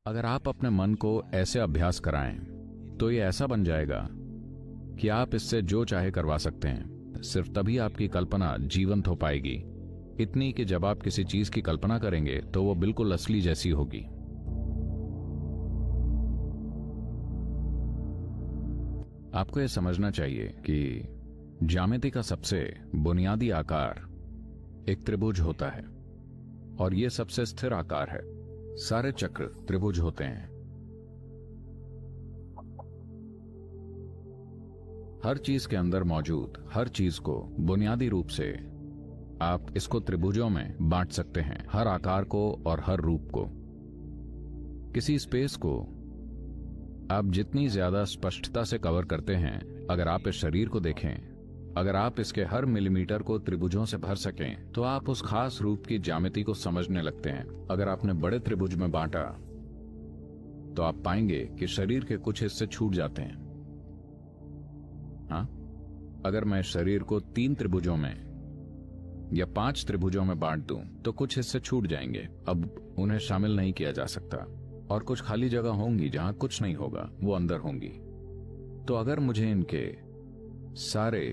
अगर आप अपने मन को ऐसे अभ्यास कराएं तो ये ऐसा बन जाएगा कि आप इससे जो चाहे करवा सकते हैं। सिर्फ तभी आपकी कल्पना जीवंत हो पाएगी, इतनी कि जब आप किसी चीज की कल्पना करेंगे तो वो बिल्कुल असली जैसी होगी। आपको यह समझना चाहिए कि ज्यामिति का सबसे बुनियादी आकार एक त्रिभुज होता है और यह सबसे स्थिर आकार है। सारे चक्र त्रिभुज होते हैं। हर चीज के अंदर मौजूद हर चीज को बुनियादी रूप से आप इसको त्रिभुजों में बांट सकते हैं, हर आकार को और हर रूप को। किसी स्पेस को आप जितनी ज्यादा स्पष्टता से कवर करते हैं, अगर आप इस शरीर को देखें, अगर आप इसके हर मिलीमीटर को त्रिभुजों से भर सकें तो आप उस खास रूप की ज्यामिति को समझने लगते हैं। अगर आपने बड़े त्रिभुज में बांटा तो आप पाएंगे कि शरीर के कुछ हिस्से छूट जाते हैं। हाँ, अगर मैं शरीर को 3 त्रिभुजों में या 5 त्रिभुजों में बांट दूं तो कुछ हिस्से छूट जाएंगे, अब उन्हें शामिल नहीं किया जा सकता, और कुछ खाली जगह होंगी जहां कुछ नहीं होगा, वो अंदर होंगी। तो अगर मुझे इनके सारे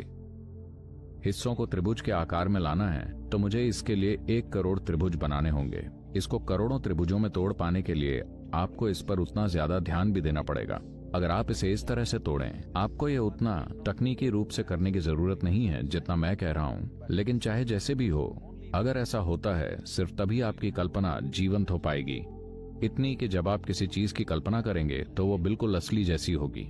हिस्सों को त्रिभुज के आकार में लाना है तो मुझे इसके लिए 1 करोड़ त्रिभुज बनाने होंगे। इसको करोड़ों त्रिभुजों में तोड़ पाने के लिए आपको इस पर उतना ज्यादा ध्यान भी देना पड़ेगा। अगर आप इसे इस तरह से तोड़ें, आपको ये उतना तकनीकी रूप से करने की जरूरत नहीं है जितना मैं कह रहा हूं, लेकिन चाहे जैसे भी हो, अगर ऐसा होता है सिर्फ तभी आपकी कल्पना जीवंत हो पाएगी, इतनी कि जब आप किसी चीज की कल्पना करेंगे तो वो बिल्कुल असली जैसी होगी।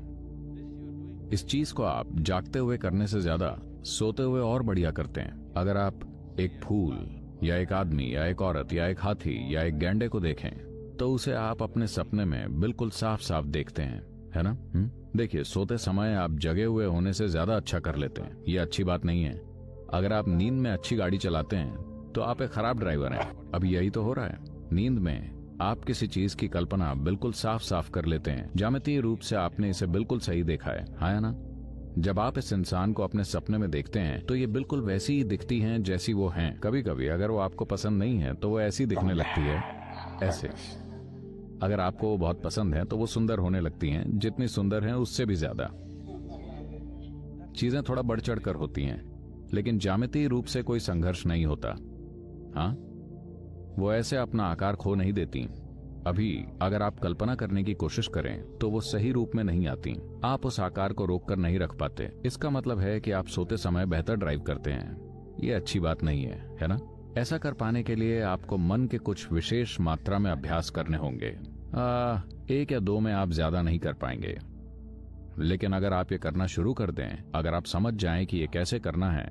इस चीज को आप जागते हुए करने से ज्यादा सोते हुए और बढ़िया करते हैं। अगर आप एक फूल या एक आदमी या एक औरत या एक हाथी या एक गैंडे को देखें तो उसे आप अपने सपने में बिल्कुल साफ साफ देखते हैं, है ना? देखिए, सोते समय आप जगे हुए होने से ज्यादा अच्छा कर लेते हैं, ये अच्छी बात नहीं है। अगर आप नींद में अच्छी गाड़ी चलाते हैं तो आप एक खराब ड्राइवर हैं। अब यही तो हो रहा है। नींद में आप किसी चीज की कल्पना बिल्कुल साफ साफ कर लेते हैं। ज्यामितीय रूप से आपने इसे बिल्कुल सही देखा है ना? जब आप इस इंसान को अपने सपने में देखते हैं तो ये बिल्कुल वैसी ही दिखती हैं जैसी वो हैं। कभी कभी अगर वो आपको पसंद नहीं है तो वो ऐसी दिखने लगती है, ऐसे। अगर आपको वो बहुत पसंद है तो वो सुंदर होने लगती हैं, जितनी सुंदर हैं उससे भी ज्यादा। चीजें थोड़ा बढ़ चढ़ कर होती हैं, लेकिन ज्यामितीय रूप से कोई संघर्ष नहीं होता। हाँ, वो ऐसे अपना आकार खो नहीं देती। अभी अगर आप कल्पना करने की कोशिश करें तो वो सही रूप में नहीं आती। आप उस आकार को रोक कर नहीं रख पाते। इसका मतलब है कि आप सोते समय बेहतर ड्राइव करते हैं। ये अच्छी बात नहीं है ना? ऐसा कर पाने के लिए आपको मन के कुछ विशेष मात्रा में अभ्यास करने होंगे। 1 या 2 में आप ज्यादा नहीं कर पाएंगे, लेकिन अगर आप ये करना शुरू कर दें, अगर आप समझ जाएं कि ये कैसे करना है,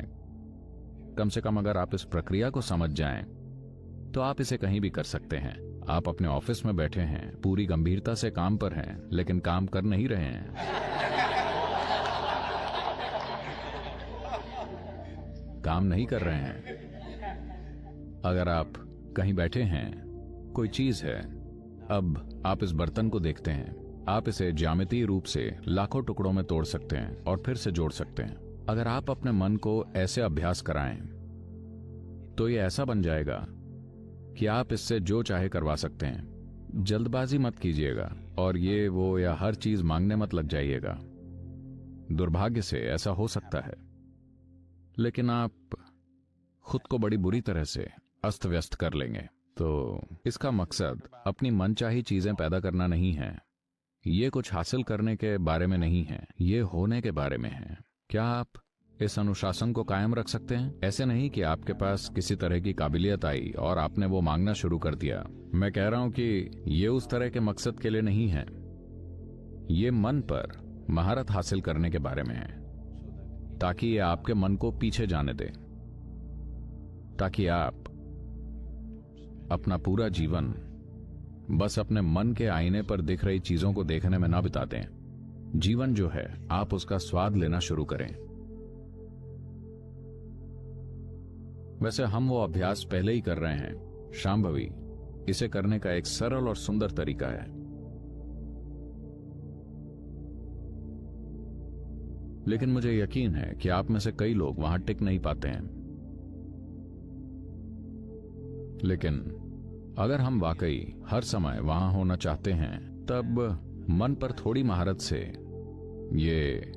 कम से कम अगर आप इस प्रक्रिया को समझ जाएं, तो आप इसे कहीं भी कर सकते हैं। आप अपने ऑफिस में बैठे हैं, पूरी गंभीरता से काम पर हैं, लेकिन काम कर नहीं रहे हैं। काम नहीं कर रहे हैं। अगर आप कहीं बैठे हैं, कोई चीज है, अब आप इस बर्तन को देखते हैं। आप इसे ज्यामितीय रूप से लाखों टुकड़ों में तोड़ सकते हैं और फिर से जोड़ सकते हैं। अगर आप अपने मन को ऐसे अभ्यास कराएं तो ये ऐसा बन जाएगा कि आप इससे जो चाहे करवा सकते हैं। जल्दबाजी मत कीजिएगा और ये वो या हर चीज मांगने मत लग जाइएगा। दुर्भाग्य से ऐसा हो सकता है, लेकिन आप खुद को बड़ी बुरी तरह से अस्त व्यस्त कर लेंगे। तो इसका मकसद अपनी मनचाही चीजें पैदा करना नहीं है। ये कुछ हासिल करने के बारे में नहीं है, ये होने के बारे में है। क्या आप इस अनुशासन को कायम रख सकते हैं? ऐसे नहीं कि आपके पास किसी तरह की काबिलियत आई और आपने वो मांगना शुरू कर दिया। मैं कह रहा हूं कि ये उस तरह के मकसद के लिए नहीं है। ये मन पर महारत हासिल करने के बारे में है, ताकि ये आपके मन को पीछे जाने दे, ताकि आप अपना पूरा जीवन बस अपने मन के आईने पर दिख रही चीजों को देखने में ना बिता दें। जीवन जो है, आप उसका स्वाद लेना शुरू करें। वैसे हम वो अभ्यास पहले ही कर रहे हैं। शांभवी इसे करने का एक सरल और सुंदर तरीका है। लेकिन मुझे यकीन है कि आप में से कई लोग वहां टिक नहीं पाते हैं। लेकिन अगर हम वाकई हर समय वहां होना चाहते हैं, तब मन पर थोड़ी महारत से ये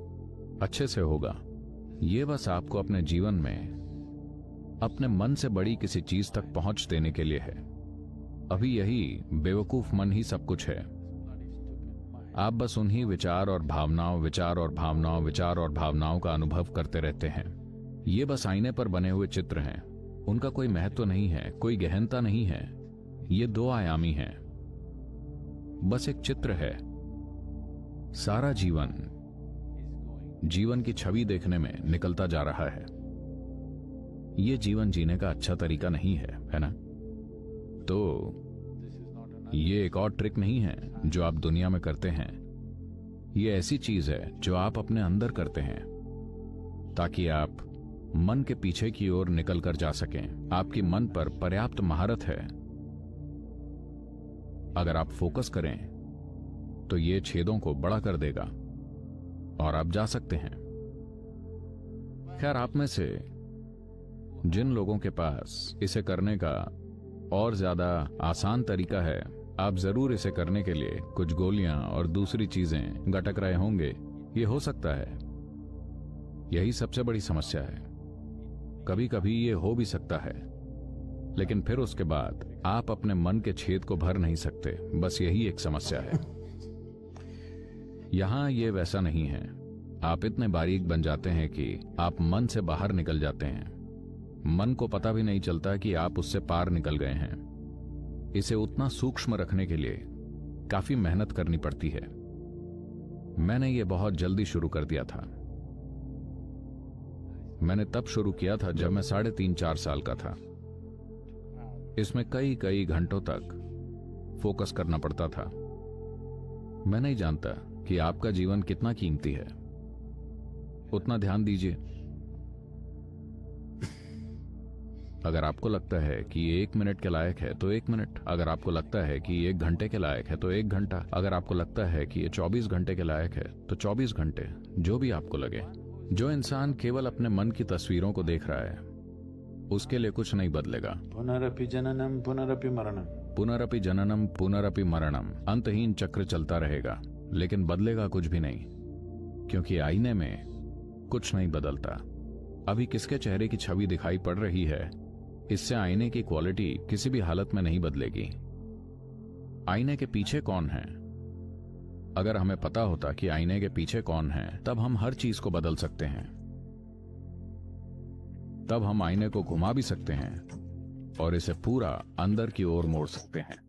अच्छे से होगा। ये बस आपको अपने जीवन में अपने मन से बड़ी किसी चीज तक पहुंच देने के लिए है। अभी यही बेवकूफ मन ही सब कुछ है। आप बस उन्हीं विचार और भावनाओं का अनुभव करते रहते हैं। ये बस आईने पर बने हुए चित्र हैं। उनका कोई महत्व नहीं है, कोई गहनता नहीं है। ये दो आयामी हैं, बस एक चित्र है। सारा जीवन की छवि देखने में निकलता जा रहा है। ये जीवन जीने का अच्छा तरीका नहीं है ना? तो ये एक और ट्रिक नहीं है जो आप दुनिया में करते हैं। ये ऐसी चीज है जो आप अपने अंदर करते हैं ताकि आप मन के पीछे की ओर निकल कर जा सकें। आपकी मन पर पर्याप्त महारत है। अगर आप फोकस करें तो ये छेदों को बड़ा कर देगा और आप जा सकते हैं। खैर, आप में से जिन लोगों के पास इसे करने का और ज्यादा आसान तरीका है, आप जरूर इसे करने के लिए कुछ गोलियां और दूसरी चीजें गटक रहे होंगे। ये हो सकता है यही सबसे बड़ी समस्या है। कभी कभी ये हो भी सकता है, लेकिन फिर उसके बाद आप अपने मन के छेद को भर नहीं सकते। बस यही एक समस्या है। यहां ये वैसा नहीं है। आप इतने बारीक बन जाते हैं कि आप मन से बाहर निकल जाते हैं। मन को पता भी नहीं चलता कि आप उससे पार निकल गए हैं। इसे उतना सूक्ष्म रखने के लिए काफी मेहनत करनी पड़ती है। मैंने ये बहुत जल्दी शुरू कर दिया था। मैंने तब शुरू किया था जब मैं 3.5-4 साल का था। इसमें कई घंटों तक फोकस करना पड़ता था। मैं नहीं जानता कि आपका जीवन कितना कीमती है। उतना ध्यान दीजिए। अगर आपको लगता है कि ये 1 मिनट के लायक है तो 1 मिनट। अगर आपको लगता है कि 1 घंटे के लायक है तो 1 घंटा। अगर आपको लगता है कि ये 24 घंटे के लायक है तो 24 घंटे। जो भी आपको लगे। जो इंसान केवल अपने मन की तस्वीरों को देख रहा है, उसके लिए कुछ नहीं बदलेगा। पुनरपि जननम पुनरपि मरणम, पुनरपि जननम पुनरपि मरणम। अंतहीन चक्र चलता रहेगा, लेकिन बदलेगा कुछ भी नहीं, क्योंकि आईने में कुछ नहीं बदलता। अभी किसके चेहरे की छवि दिखाई पड़ रही है, इससे आईने की क्वालिटी किसी भी हालत में नहीं बदलेगी। आईने के पीछे कौन है? अगर हमें पता होता कि आईने के पीछे कौन है, तब हम हर चीज को बदल सकते हैं। तब हम आईने को घुमा भी सकते हैं और इसे पूरा अंदर की ओर मोड़ सकते हैं।